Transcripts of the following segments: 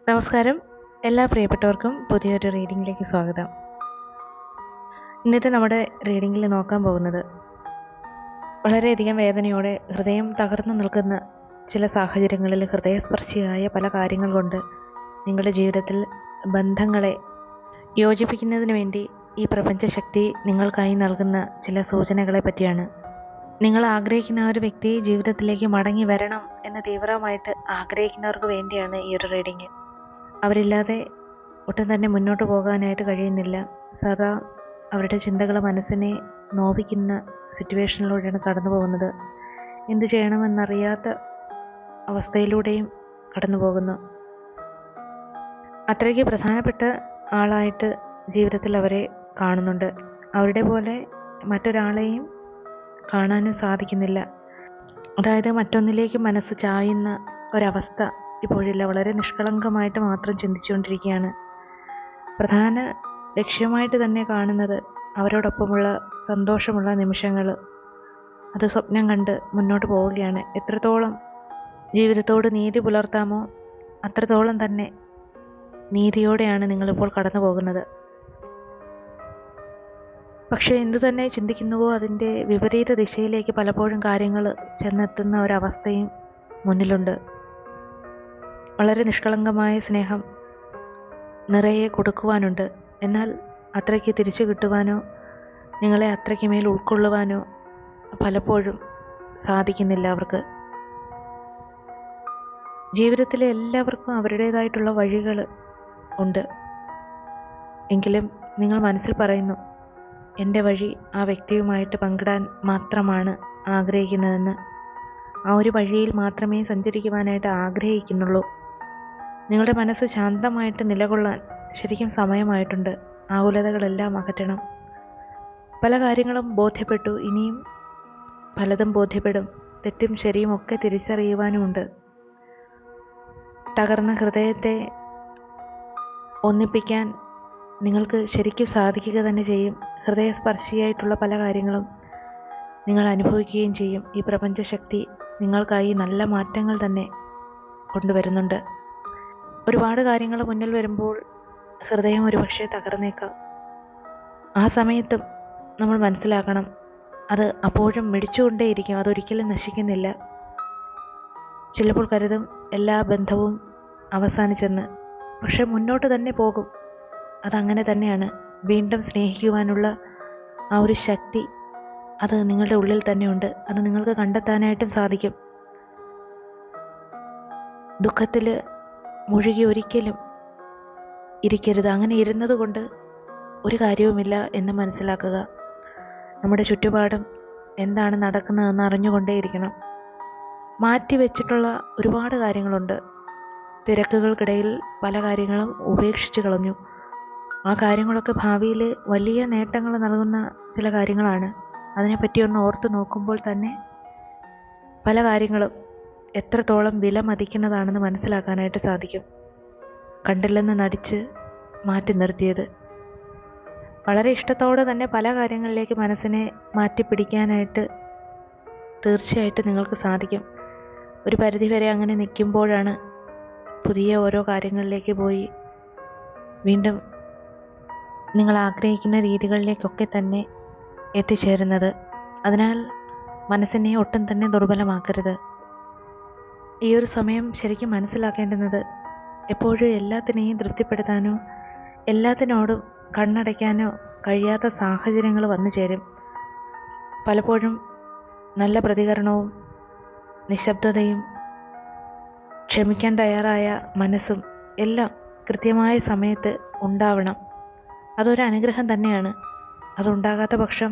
നമസ്കാരം. എല്ലാ പ്രിയപ്പെട്ടവർക്കും പുതിയൊരു റീഡിങ്ങിലേക്ക് സ്വാഗതം. ഇന്നത്തെ നമ്മുടെ റീഡിങ്ങിൽ നോക്കാൻ പോകുന്നത് വളരെയധികം വേദനയോടെ ഹൃദയം തകർന്നു നിൽക്കുന്ന ചില സാഹചര്യങ്ങളിൽ ഹൃദയസ്പർശിയായ പല കാര്യങ്ങൾ കൊണ്ട് നിങ്ങളുടെ ജീവിതത്തിൽ ബന്ധങ്ങളെ യോജിപ്പിക്കുന്നതിന് വേണ്ടി ഈ പ്രപഞ്ചശക്തി നിങ്ങൾക്കായി നൽകുന്ന ചില സൂചനകളെ പറ്റിയാണ്. നിങ്ങൾ ആഗ്രഹിക്കുന്ന ആ ഒരു വ്യക്തി ജീവിതത്തിലേക്ക് മടങ്ങി വരണം എന്ന് തീവ്രമായിട്ട് ആഗ്രഹിക്കുന്നവർക്ക് വേണ്ടിയാണ് ഈ ഒരു റീഡിങ്. അവരില്ലാതെ ഒട്ടും തന്നെ മുന്നോട്ട് പോകാനായിട്ട് കഴിയുന്നില്ല. സദാ അവരുടെ ചിന്തകൾ മനസ്സിനെ നോവിക്കുന്ന സിറ്റുവേഷനിലൂടെയാണ് കടന്നു പോകുന്നത്. എന്ത് ചെയ്യണമെന്നറിയാത്ത അവസ്ഥയിലൂടെയും കടന്നു പോകുന്നു. അത്രയ്ക്ക് പ്രധാനപ്പെട്ട ആളായിട്ട് ജീവിതത്തിൽ അവരെ കാണുന്നുണ്ട്. അവരുടെ പോലെ മറ്റൊരാളെയും കാണാനും സാധിക്കുന്നില്ല. അതായത് മറ്റൊന്നിലേക്ക് മനസ്സ് ചായുന്ന ഒരവസ്ഥ ഇപ്പോഴില്ല. വളരെ നിഷ്കളങ്കമായിട്ട് മാത്രം ചിന്തിച്ചുകൊണ്ടിരിക്കുകയാണ്. പ്രധാന ലക്ഷ്യമായിട്ട് തന്നെ കാണുന്നത് അവരോടൊപ്പമുള്ള സന്തോഷമുള്ള നിമിഷങ്ങൾ. അത് സ്വപ്നം കണ്ട് മുന്നോട്ട് പോവുകയാണ്. എത്രത്തോളം ജീവിതത്തോട് നീതി പുലർത്താമോ അത്രത്തോളം തന്നെ നീതിയോടെയാണ് നിങ്ങളിപ്പോൾ കടന്നു പോകുന്നത്. പക്ഷേ എന്തു തന്നെ ചിന്തിക്കുന്നുവോ അതിൻ്റെ വിപരീത ദിശയിലേക്ക് പലപ്പോഴും കാര്യങ്ങൾ ചെന്നെത്തുന്ന ഒരവസ്ഥയും മുന്നിലുണ്ട്. വളരെ നിഷ്കളങ്കമായ സ്നേഹം നിറയെ കൊടുക്കുവാനുണ്ട്. എന്നാൽ അത്രയ്ക്ക് തിരിച്ചു കിട്ടുവാനോ നിങ്ങളെ അത്രയ്ക്ക് മേൽ ഉൾക്കൊള്ളുവാനോ പലപ്പോഴും സാധിക്കുന്നില്ല അവർക്ക്. ജീവിതത്തിലെ എല്ലാവർക്കും അവരുടേതായിട്ടുള്ള വഴികൾ ഉണ്ട്. എങ്കിലും നിങ്ങൾ മനസ്സിൽ പറയുന്നു, എൻ്റെ വഴി ആ വ്യക്തിയുമായിട്ട് പങ്കിടാൻ മാത്രമാണ് ആഗ്രഹിക്കുന്നതെന്ന്. ആ ഒരു വഴിയിൽ മാത്രമേ സഞ്ചരിക്കുവാനായിട്ട് ആഗ്രഹിക്കുന്നുള്ളൂ. നിങ്ങളുടെ മനസ്സ് ശാന്തമായിട്ട് നിലകൊള്ളാൻ ശരിക്കും സമയമായിട്ടുണ്ട്. ആകുലതകളെല്ലാം അകറ്റണം. പല കാര്യങ്ങളും ബോധ്യപ്പെട്ടു, ഇനിയും പലതും ബോധ്യപ്പെടും. തെറ്റും ശരിയും ഒക്കെ തിരിച്ചറിയുവാനുമുണ്ട്. തകർന്ന ഹൃദയത്തെ ഒന്നിപ്പിക്കാൻ നിങ്ങൾക്ക് ശരിക്കും സാധിക്കുക തന്നെ ചെയ്യും. ഹൃദയസ്പർശിയായിട്ടുള്ള പല കാര്യങ്ങളും നിങ്ങൾ അനുഭവിക്കുകയും ചെയ്യും. ഈ പ്രപഞ്ചശക്തി നിങ്ങൾക്കായി നല്ല മാറ്റങ്ങൾ തന്നെ കൊണ്ടുവരുന്നുണ്ട്. ഒരുപാട് കാര്യങ്ങൾ മുന്നിൽ വരുമ്പോൾ ഹൃദയം ഒരുപക്ഷെ തകർന്നേക്കാം. ആ സമയത്തും നമ്മൾ മനസ്സിലാക്കണം, അത് അപ്പോഴും മിടിച്ചുകൊണ്ടേയിരിക്കും, അതൊരിക്കലും നശിക്കുന്നില്ല. ചിലപ്പോൾ കരുതും എല്ലാ ബന്ധവും അവസാനിച്ചെന്ന്. പക്ഷെ മുന്നോട്ട് തന്നെ പോകും. അതങ്ങനെ തന്നെയാണ്. വീണ്ടും സ്നേഹിക്കുവാനുള്ള ആ ഒരു ശക്തി അത് നിങ്ങളുടെ ഉള്ളിൽ തന്നെയുണ്ട്. അത് നിങ്ങൾക്ക് കണ്ടെത്താനായിട്ടും സാധിക്കും. ദുഃഖത്തിൽ മുഴുകി ഒരിക്കലും ഇരിക്കരുത്. അങ്ങനെ ഇരുന്നത് കൊണ്ട് ഒരു കാര്യവുമില്ല എന്ന് മനസ്സിലാക്കുക. നമ്മുടെ ചുറ്റുപാടും എന്താണ് നടക്കുന്നതെന്ന് അറിഞ്ഞുകൊണ്ടേയിരിക്കണം. മാറ്റി വെച്ചിട്ടുള്ള ഒരുപാട് കാര്യങ്ങളുണ്ട്. തിരക്കുകൾക്കിടയിൽ പല കാര്യങ്ങളും ഉപേക്ഷിച്ച് കളഞ്ഞു. ആ കാര്യങ്ങളൊക്കെ ഭാവിയിൽ വലിയ നേട്ടങ്ങൾ നൽകുന്ന ചില കാര്യങ്ങളാണ്. അതിനെപ്പറ്റി ഒന്ന് ഓർത്ത് നോക്കുമ്പോൾ തന്നെ പല കാര്യങ്ങളും എത്രത്തോളം വില മതിക്കുന്നതാണെന്ന് മനസ്സിലാക്കാനായിട്ട് സാധിക്കും. കണ്ടില്ലെന്ന് നടിച്ച് മാറ്റി നിർത്തിയത്. വളരെ ഇഷ്ടത്തോടെ തന്നെ പല കാര്യങ്ങളിലേക്ക് മനസ്സിനെ മാറ്റിപ്പിടിക്കാനായിട്ട് തീർച്ചയായിട്ടും നിങ്ങൾക്ക് സാധിക്കും. ഒരു പരിധിവരെ അങ്ങനെ നിൽക്കുമ്പോഴാണ് പുതിയ ഓരോ കാര്യങ്ങളിലേക്ക് പോയി വീണ്ടും നിങ്ങൾ ആഗ്രഹിക്കുന്ന രീതികളിലേക്കൊക്കെ തന്നെ എത്തിച്ചേരുന്നത്. അതിനാൽ മനസ്സിനെ ഒട്ടും തന്നെ ദുർബലമാക്കരുത്. ഈ ഒരു സമയം ശരിക്കും മനസ്സിലാക്കേണ്ടുന്നത് എപ്പോഴും എല്ലാത്തിനെയും തൃപ്തിപ്പെടുത്താനോ എല്ലാത്തിനോടും കണ്ണടയ്ക്കാനോ കഴിയാത്ത സാഹചര്യങ്ങൾ വന്നു ചേരും. പലപ്പോഴും നല്ല പ്രതികരണവും നിശബ്ദതയും ക്ഷമിക്കാൻ തയ്യാറായ മനസ്സും എല്ലാം കൃത്യമായ സമയത്ത് ഉണ്ടാവണം. അതൊരു അനുഗ്രഹം തന്നെയാണ്. അതുണ്ടാകാത്ത പക്ഷം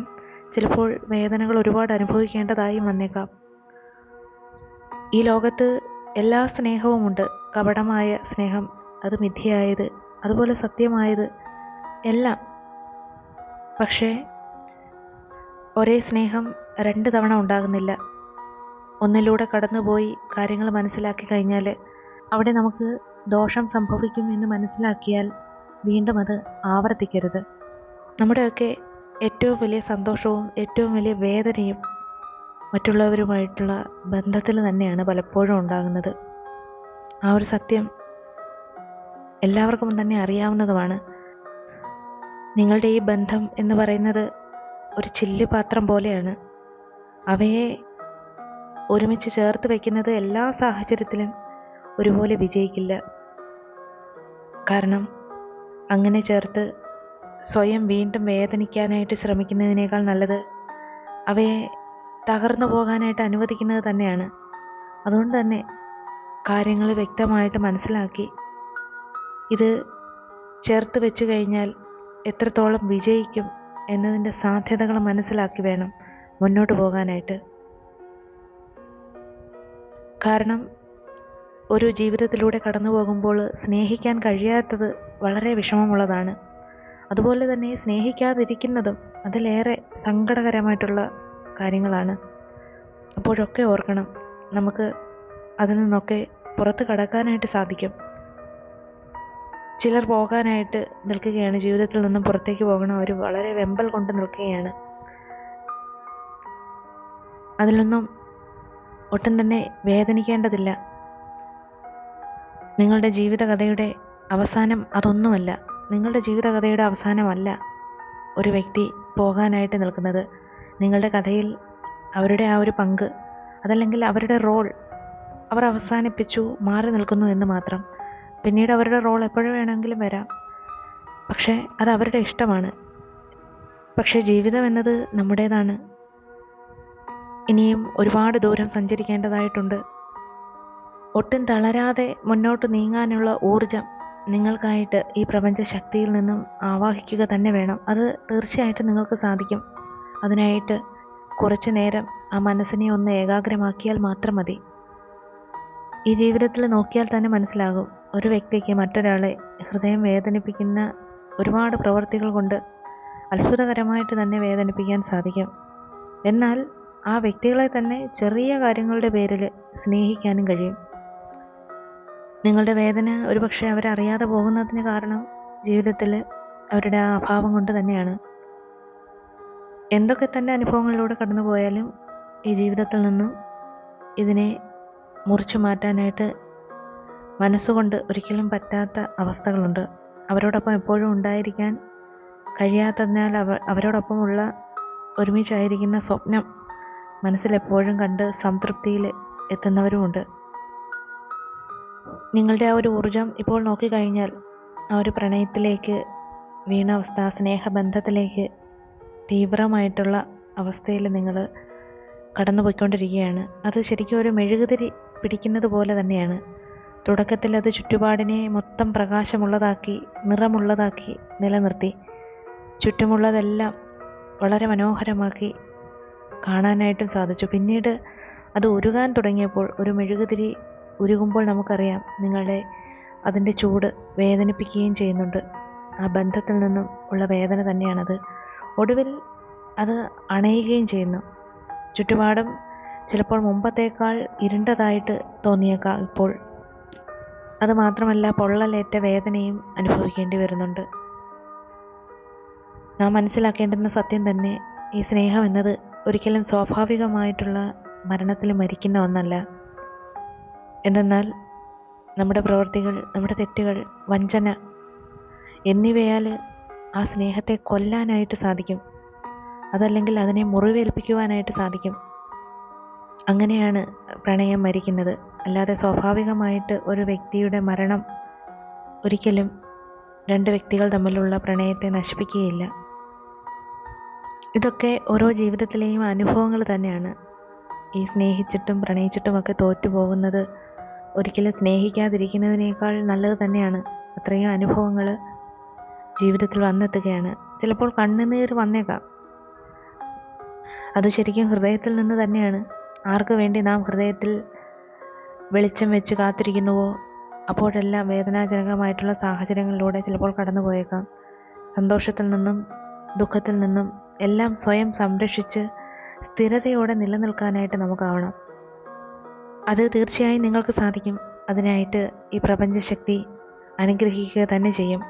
ചിലപ്പോൾ വേദനകൾ ഒരുപാട് അനുഭവിക്കേണ്ടതായി വന്നേക്കാം. ഈ ലോകത്ത് എല്ലാ സ്നേഹവുമുണ്ട്. കപടമായ സ്നേഹം, അത് മിഥ്യയായത്, അതുപോലെ സത്യമായത് എല്ലാം. പക്ഷേ ഒരേ സ്നേഹം 2 തവണ ഉണ്ടാകുന്നില്ല. ഒന്നിലൂടെ കടന്നുപോയി കാര്യങ്ങൾ മനസ്സിലാക്കി കഴിഞ്ഞാൽ അവിടെ നമുക്ക് ദോഷം സംഭവിക്കും എന്ന് മനസ്സിലാക്കിയാൽ വീണ്ടും അത് ആവർത്തിക്കരുത്. നമ്മുടെയൊക്കെ ഏറ്റവും വലിയ സന്തോഷവും ഏറ്റവും വലിയ വേദനയും മറ്റുള്ളവരുമായിട്ടുള്ള ബന്ധത്തിൽ തന്നെയാണ് പലപ്പോഴും ഉണ്ടാകുന്നത്. ആ ഒരു സത്യം എല്ലാവർക്കും തന്നെ അറിയാവുന്നതുമാണ്. നിങ്ങളുടെ ഈ ബന്ധം എന്ന് പറയുന്നത് ഒരു ചില്ല് പാത്രം പോലെയാണ്. അവയെ ഒരുമിച്ച് ചേർത്ത് വയ്ക്കുന്നത് എല്ലാ സാഹചര്യത്തിലും ഒരുപോലെ വിജയിക്കില്ല. കാരണം അങ്ങനെ ചേർത്ത് സ്വയം വീണ്ടും വേദനിക്കാനായിട്ട് ശ്രമിക്കുന്നതിനേക്കാൾ നല്ലത് അവയെ തകർന്നു പോകാനായിട്ട് അനുവദിക്കുന്നത് തന്നെയാണ്. അതുകൊണ്ട് തന്നെ കാര്യങ്ങൾ വ്യക്തമായിട്ട് മനസ്സിലാക്കി ഇത് ചേർത്ത് വെച്ച് കഴിഞ്ഞാൽ എത്രത്തോളം വിജയിക്കും എന്നതിൻ്റെ സാധ്യതകൾ മനസ്സിലാക്കി വേണം മുന്നോട്ട് പോകാനായിട്ട്. കാരണം ഒരു ജീവിതത്തിലൂടെ കടന്നു പോകുമ്പോൾ സ്നേഹിക്കാൻ കഴിയാത്തത് വളരെ വിഷമമുള്ളതാണ്. അതുപോലെ തന്നെ സ്നേഹിക്കാതിരിക്കുന്നതും അതിലേറെ സങ്കടകരമായിട്ടുള്ള കാര്യങ്ങളാണ്. അപ്പോഴൊക്കെ ഓർക്കണം, നമുക്ക് അതിൽ നിന്നൊക്കെ പുറത്ത് കടക്കാനായിട്ട് സാധിക്കും. ചിലർ പോകാനായിട്ട് നിൽക്കുകയാണ്, ജീവിതത്തിൽ നിന്നും പുറത്തേക്ക് പോകണം, അവർ വളരെ വെമ്പൽ കൊണ്ട് നിൽക്കുകയാണ്. അതിലൊന്നും ഒട്ടും തന്നെ വേദനിക്കേണ്ടതില്ല. നിങ്ങളുടെ ജീവിതകഥയുടെ അവസാനം അതൊന്നുമല്ല. നിങ്ങളുടെ ജീവിതകഥയുടെ അവസാനമല്ല ഒരു വ്യക്തി പോകാനായിട്ട് നിൽക്കുന്നത്. നിങ്ങളുടെ കഥയിൽ അവരുടെ ആ ഒരു പങ്ക്, അതല്ലെങ്കിൽ അവരുടെ റോൾ അവർ അവസാനിപ്പിച്ചു, മാറി നിൽക്കുന്നു എന്ന് മാത്രം. പിന്നീട് അവരുടെ റോൾ എപ്പോഴും വേണമെങ്കിലും വരാം, പക്ഷേ അത് അവരുടെ ഇഷ്ടമാണ്. പക്ഷേ ജീവിതം എന്നത് നമ്മുടേതാണ്. ഇനിയും ഒരുപാട് ദൂരം സഞ്ചരിക്കേണ്ടതായിട്ടുണ്ട്. ഒട്ടും തളരാതെ മുന്നോട്ട് നീങ്ങാനുള്ള ഊർജം നിങ്ങൾക്കായിട്ട് ഈ പ്രപഞ്ച ശക്തിയിൽ നിന്നും ആവാഹിക്കുക തന്നെ വേണം. അത് തീർച്ചയായിട്ടും നിങ്ങൾക്ക് സാധിക്കും. അതിനായിട്ട് കുറച്ചു നേരം ആ മനസ്സിനെ ഒന്ന് ഏകാഗ്രമാക്കിയാൽ മാത്രം മതി. ഈ ജീവിതത്തിൽ നോക്കിയാൽ തന്നെ മനസ്സിലാകും, ഒരു വ്യക്തിക്ക് മറ്റൊരാളെ ഹൃദയം വേദനിപ്പിക്കുന്ന ഒരുപാട് പ്രവൃത്തികൾ കൊണ്ട് അത്ഭുതകരമായിട്ട് തന്നെ വേദനിപ്പിക്കാൻ സാധിക്കും. എന്നാൽ ആ വ്യക്തികളെ തന്നെ ചെറിയ കാര്യങ്ങളുടെ പേരിൽ സ്നേഹിക്കാനും കഴിയും. നിങ്ങളുടെ വേദന ഒരുപക്ഷെ അവരറിയാതെ പോകുന്നതിന് കാരണം ജീവിതത്തിൽ അവരുടെ ആ അഭാവം കൊണ്ട് തന്നെയാണ്. എന്തൊക്കെ തന്നെ അനുഭവങ്ങളിലൂടെ കടന്നു പോയാലും ഈ ജീവിതത്തിൽ നിന്നും ഇതിനെ മുറിച്ചു മാറ്റാനായിട്ട് മനസ്സുകൊണ്ട് ഒരിക്കലും പറ്റാത്ത അവസ്ഥകളുണ്ട്. അവരോടൊപ്പം എപ്പോഴും ഉണ്ടായിരിക്കാൻ കഴിയാത്തതിനാൽ അവരോടൊപ്പമുള്ള ഒരുമിച്ചായിരിക്കുന്ന സ്വപ്നം മനസ്സിലെപ്പോഴും കണ്ട് സംതൃപ്തിയിൽ എത്തുന്നവരുമുണ്ട്. നിങ്ങളുടെ ആ ഒരു ഊർജം ഇപ്പോൾ നോക്കിക്കഴിഞ്ഞാൽ ആ ഒരു പ്രണയത്തിലേക്ക് വീണ അവസ്ഥ, സ്നേഹബന്ധത്തിലേക്ക് തീവ്രമായിട്ടുള്ള അവസ്ഥയിൽ നിങ്ങൾ കടന്നു പോയിക്കൊണ്ടിരിക്കുകയാണ്. അത് ശരിക്കും ഒരു മെഴുകുതിരി പിടിക്കുന്നത് പോലെ തന്നെയാണ്. തുടക്കത്തിൽ അത് ചുറ്റുപാടിനെ മൊത്തം പ്രകാശമുള്ളതാക്കി, നിറമുള്ളതാക്കി നിലനിർത്തി, ചുറ്റുമുള്ളതെല്ലാം വളരെ മനോഹരമാക്കി കാണാനായിട്ടും സാധിച്ചു. പിന്നീട് അത് ഉരുകാൻ തുടങ്ങിയപ്പോൾ, ഒരു മെഴുകുതിരി ഉരുകുമ്പോൾ നമുക്കറിയാം അതിൻ്റെ ചൂട് വേദനിപ്പിക്കുകയും ചെയ്യുന്നുണ്ട്. ആ ബന്ധത്തിൽ നിന്നും ഉള്ള വേദന തന്നെയാണത്. ഒടുവിൽ അത് അണയുകയും ചെയ്യുന്നു. ചുറ്റുപാടും ചിലപ്പോൾ മുമ്പത്തേക്കാൾ ഇരുണ്ടതായിട്ട് തോന്നിയേക്കാം ഇപ്പോൾ. അതുമാത്രമല്ല, പൊള്ളലേറ്റ വേദനയും അനുഭവിക്കേണ്ടി വരുന്നുണ്ട്. നാം മനസ്സിലാക്കേണ്ടുന്ന സത്യം തന്നെ, ഈ സ്നേഹം എന്നത് ഒരിക്കലും സ്വാഭാവികമായിട്ടുള്ള മരണത്തിൽ മരിക്കുന്ന ഒന്നല്ല. എന്തെന്നാൽ നമ്മുടെ പ്രവൃത്തികൾ, നമ്മുടെ തെറ്റുകൾ, വഞ്ചന എന്നിവയാൽ ആ സ്നേഹത്തെ കൊല്ലാനായിട്ട് സാധിക്കും. അതല്ലെങ്കിൽ അതിനെ മുറിവേൽപ്പിക്കുവാനായിട്ട് സാധിക്കും. അങ്ങനെയാണ് പ്രണയം മരിക്കുന്നത്. അല്ലാതെ സ്വാഭാവികമായിട്ട് ഒരു വ്യക്തിയുടെ മരണം ഒരിക്കലും രണ്ട് വ്യക്തികൾ തമ്മിലുള്ള പ്രണയത്തെ നശിപ്പിക്കുകയില്ല. ഇതൊക്കെ ഓരോ ജീവിതത്തിലെയും അനുഭവങ്ങൾ തന്നെയാണ്. ഈ സ്നേഹിച്ചിട്ടും പ്രണയിച്ചിട്ടുമൊക്കെ തോറ്റുപോകുന്നത് ഒരിക്കലും സ്നേഹിക്കാതിരിക്കുന്നതിനേക്കാൾ നല്ലത് തന്നെയാണ്. അത്രയും അനുഭവങ്ങൾ ജീവിതത്തിൽ വന്നെത്തുകയാണ്. ചിലപ്പോൾ കണ്ണുനീർ വന്നേക്കാം. അത് ശരിക്കും ഹൃദയത്തിൽ നിന്ന് തന്നെയാണ്. ആർക്ക് വേണ്ടി നാം ഹൃദയത്തിൽ വെളിച്ചം വെച്ച് കാത്തിരിക്കുന്നുവോ അപ്പോഴെല്ലാം വേദനാജനകമായിട്ടുള്ള സാഹചര്യങ്ങളിലൂടെ ചിലപ്പോൾ കടന്നു പോയേക്കാം. സന്തോഷത്തിൽ നിന്നും ദുഃഖത്തിൽ നിന്നും എല്ലാം സ്വയം സംരക്ഷിച്ച് സ്ഥിരതയോടെ നിലനിൽക്കാനായിട്ട് നമുക്കാവണം. അത് തീർച്ചയായും നിങ്ങൾക്ക് സാധിക്കും. അതിനായിട്ട് ഈ പ്രപഞ്ചശക്തി അനുഗ്രഹിക്കുക തന്നെ ചെയ്യും.